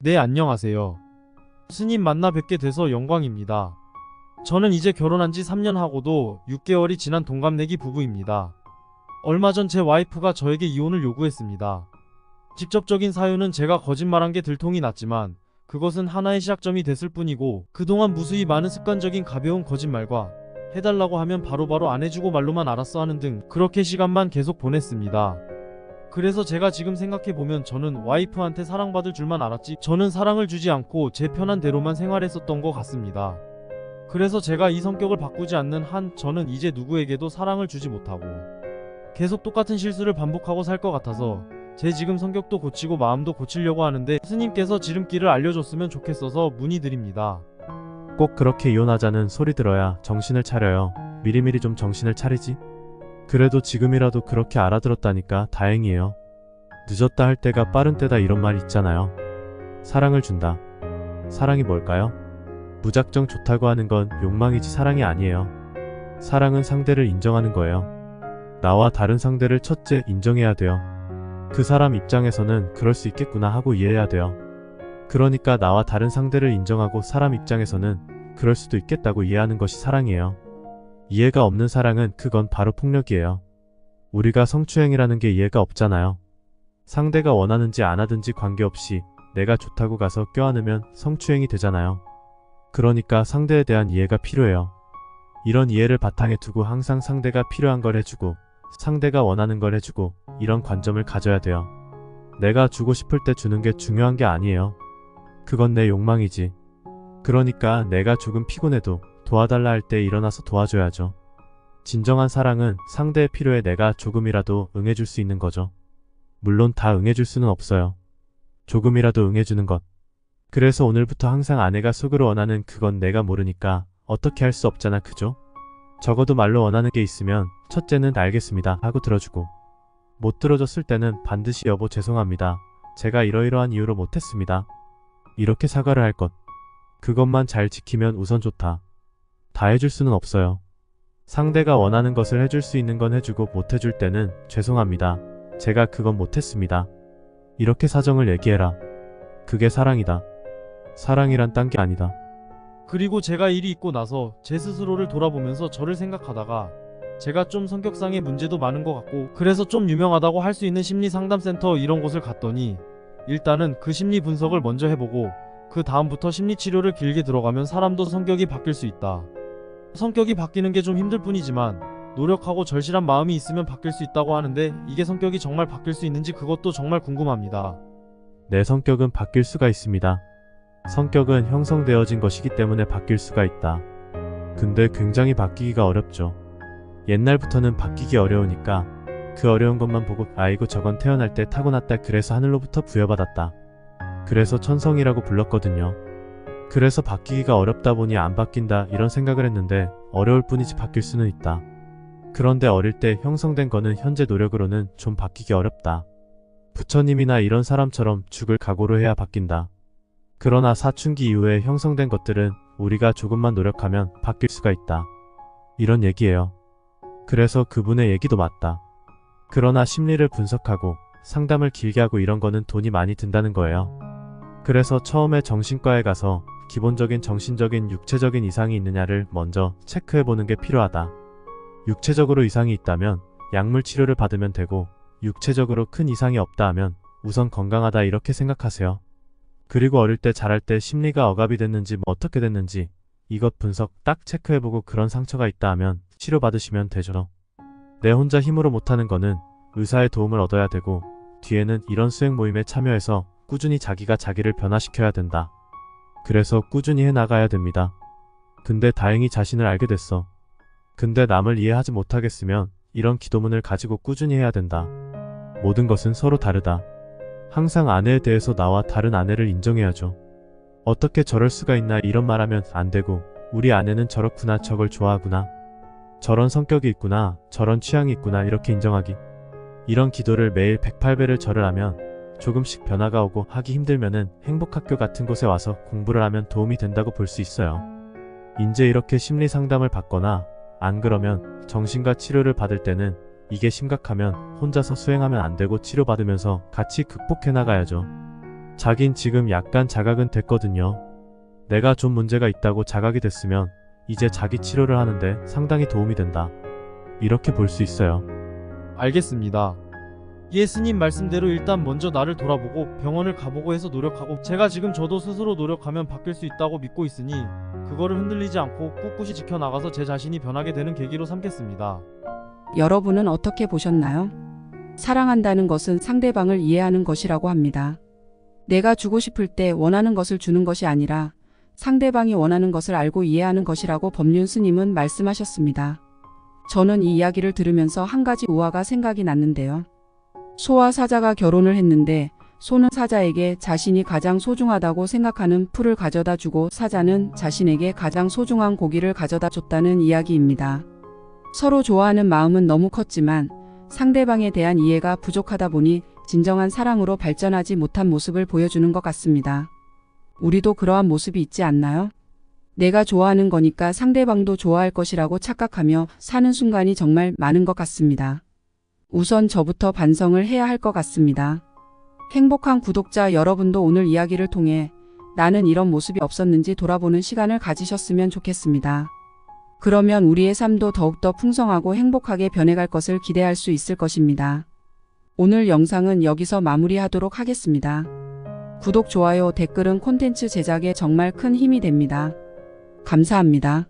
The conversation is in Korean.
네, 안녕하세요. 스님 만나 뵙게 돼서 영광입니다. 저는 이제 결혼한 지 3년 하고도 6개월이 지난 동갑내기 부부입니다. 얼마 전 제 와이프가 저에게 이혼을 요구했습니다. 직접적인 사유는 제가 거짓말한 게 들통이 났지만 그것은 하나의 시작점이 됐을 뿐이고, 그동안 무수히 많은 습관적인 가벼운 거짓말과 해달라고 하면 바로바로 안 해주고 말로만 알았어 하는 등 그렇게 시간만 계속 보냈습니다. 그래서 제가 지금 생각해보면 저는 와이프한테 사랑받을 줄만 알았지, 저는 사랑을 주지 않고 제 편한 대로만 생활했었던 것 같습니다. 그래서 제가 이 성격을 바꾸지 않는 한 저는 이제 누구에게도 사랑을 주지 못하고 계속 똑같은 실수를 반복하고 살 것 같아서 제 지금 성격도 고치고 마음도 고치려고 하는데, 스님께서 지름길을 알려줬으면 좋겠어서 문의드립니다. 꼭 그렇게 이혼하자는 소리 들어야 정신을 차려요. 미리미리 좀 정신을 차리지. 그래도 지금이라도 그렇게 알아들었다니까 다행이에요. 늦었다 할 때가 빠른 때다 이런 말 있잖아요. 사랑을 준다. 사랑이 뭘까요? 무작정 좋다고 하는 건 욕망이지 사랑이 아니에요. 사랑은 상대를 인정하는 거예요. 나와 다른 상대를 첫째 인정해야 돼요. 그 사람 입장에서는 그럴 수 있겠구나 하고 이해해야 돼요. 그러니까 나와 다른 상대를 인정하고 사람 입장에서는 그럴 수도 있겠다고 이해하는 것이 사랑이에요. 이해가 없는 사랑은 그건 바로 폭력이에요. 우리가 성추행이라는 게 이해가 없잖아요. 상대가 원하는지 안 하든지 관계없이 내가 좋다고 가서 껴안으면 성추행이 되잖아요. 그러니까 상대에 대한 이해가 필요해요. 이런 이해를 바탕에 두고 항상 상대가 필요한 걸 해주고 상대가 원하는 걸 해주고, 이런 관점을 가져야 돼요. 내가 주고 싶을 때 주는 게 중요한 게 아니에요. 그건 내 욕망이지. 그러니까 내가 조금 피곤해도 도와달라 할 때 일어나서 도와줘야죠. 진정한 사랑은 상대의 필요에 내가 조금이라도 응해줄 수 있는 거죠. 물론 다 응해줄 수는 없어요. 조금이라도 응해주는 것. 그래서 오늘부터 항상 아내가 속으로 원하는 그건 내가 모르니까 어떻게 할 수 없잖아, 그죠? 적어도 말로 원하는 게 있으면 첫째는 알겠습니다 하고 들어주고, 못 들어줬을 때는 반드시 여보 죄송합니다. 제가 이러이러한 이유로 못했습니다. 이렇게 사과를 할 것. 그것만 잘 지키면 우선 좋다. 다 해줄 수는 없어요. 상대가 원하는 것을 해줄 수 있는 건 해주고 못 해줄 때는 죄송합니다. 제가 그건 못했습니다. 이렇게 사정을 얘기해라. 그게 사랑이다. 사랑이란 딴 게 아니다. 그리고 제가 일이 있고 나서 제 스스로를 돌아보면서 저를 생각하다가 제가 좀 성격상의 문제도 많은 것 같고, 그래서 좀 유명하다고 할 수 있는 심리상담센터 이런 곳을 갔더니 일단은 그 심리 분석을 먼저 해보고 그 다음부터 심리치료를 길게 들어가면 사람도 성격이 바뀔 수 있다. 성격이 바뀌는 게 좀 힘들 뿐이지만 노력하고 절실한 마음이 있으면 바뀔 수 있다고 하는데, 이게 성격이 정말 바뀔 수 있는지 그것도 정말 궁금합니다. 내 성격은 바뀔 수가 있습니다. 성격은 형성되어진 것이기 때문에 바뀔 수가 있다. 근데 굉장히 바뀌기가 어렵죠. 옛날부터는 바뀌기 어려우니까 그 어려운 것만 보고 아이고 저건 태어날 때 타고났다, 그래서 하늘로부터 부여받았다, 그래서 천성이라고 불렀거든요. 그래서 바뀌기가 어렵다 보니 안 바뀐다 이런 생각을 했는데, 어려울 뿐이지 바뀔 수는 있다. 그런데 어릴 때 형성된 거는 현재 노력으로는 좀 바뀌기 어렵다. 부처님이나 이런 사람처럼 죽을 각오로 해야 바뀐다. 그러나 사춘기 이후에 형성된 것들은 우리가 조금만 노력하면 바뀔 수가 있다. 이런 얘기예요. 그래서 그분의 얘기도 맞다. 그러나 심리를 분석하고 상담을 길게 하고 이런 거는 돈이 많이 든다는 거예요. 그래서 처음에 정신과에 가서 기본적인 정신적인 육체적인 이상이 있느냐를 먼저 체크해보는 게 필요하다. 육체적으로 이상이 있다면 약물 치료를 받으면 되고, 육체적으로 큰 이상이 없다 하면 우선 건강하다 이렇게 생각하세요. 그리고 어릴 때 자랄 때 심리가 억압이 됐는지 어떻게 됐는지 이것 분석 딱 체크해보고 그런 상처가 있다 하면 치료받으시면 되죠. 내 혼자 힘으로 못하는 거는 의사의 도움을 얻어야 되고, 뒤에는 이런 수행 모임에 참여해서 꾸준히 자기가 자기를 변화시켜야 된다. 그래서 꾸준히 해나가야 됩니다. 근데 다행히 자신을 알게 됐어. 근데 남을 이해하지 못하겠으면 이런 기도문을 가지고 꾸준히 해야 된다. 모든 것은 서로 다르다. 항상 아내에 대해서 나와 다른 아내를 인정해야죠. 어떻게 저럴 수가 있나 이런 말하면 안 되고, 우리 아내는 저렇구나, 저걸 좋아하구나, 저런 성격이 있구나, 저런 취향이 있구나 이렇게 인정하기. 이런 기도를 매일 108배를 절을 하면 조금씩 변화가 오고, 하기 힘들면은 행복학교 같은 곳에 와서 공부를 하면 도움이 된다고 볼 수 있어요. 이제 이렇게 심리 상담을 받거나 안 그러면 정신과 치료를 받을 때는 이게 심각하면 혼자서 수행하면 안 되고 치료받으면서 같이 극복해 나가야죠. 자긴 지금 약간 자각은 됐거든요. 내가 좀 문제가 있다고 자각이 됐으면 이제 자기 치료를 하는데 상당히 도움이 된다. 이렇게 볼 수 있어요. 알겠습니다. 예수님 말씀대로 일단 먼저 나를 돌아보고 병원을 가보고 해서 노력하고 제가 지금 저도 스스로 노력하면 바뀔 수 있다고 믿고 있으니 그거를 흔들리지 않고 꿋꿋이 지켜나가서 제 자신이 변하게 되는 계기로 삼겠습니다. 여러분은 어떻게 보셨나요? 사랑한다는 것은 상대방을 이해하는 것이라고 합니다. 내가 주고 싶을 때 원하는 것을 주는 것이 아니라 상대방이 원하는 것을 알고 이해하는 것이라고 법륜 스님은 말씀하셨습니다. 저는 이 이야기를 들으면서 한 가지 우화가 생각이 났는데요. 소와 사자가 결혼을 했는데 소는 사자에게 자신이 가장 소중하다고 생각하는 풀을 가져다 주고 사자는 자신에게 가장 소중한 고기를 가져다 줬다는 이야기입니다. 서로 좋아하는 마음은 너무 컸지만 상대방에 대한 이해가 부족하다 보니 진정한 사랑으로 발전하지 못한 모습을 보여주는 것 같습니다. 우리도 그러한 모습이 있지 않나요? 내가 좋아하는 거니까 상대방도 좋아할 것이라고 착각하며 사는 순간이 정말 많은 것 같습니다. 우선 저부터 반성을 해야 할 것 같습니다. 행복한 구독자 여러분도 오늘 이야기를 통해 나는 이런 모습이 없었는지 돌아보는 시간을 가지셨으면 좋겠습니다. 그러면 우리의 삶도 더욱더 풍성하고 행복하게 변해갈 것을 기대할 수 있을 것입니다. 오늘 영상은 여기서 마무리하도록 하겠습니다. 구독, 좋아요, 댓글은 콘텐츠 제작에 정말 큰 힘이 됩니다. 감사합니다.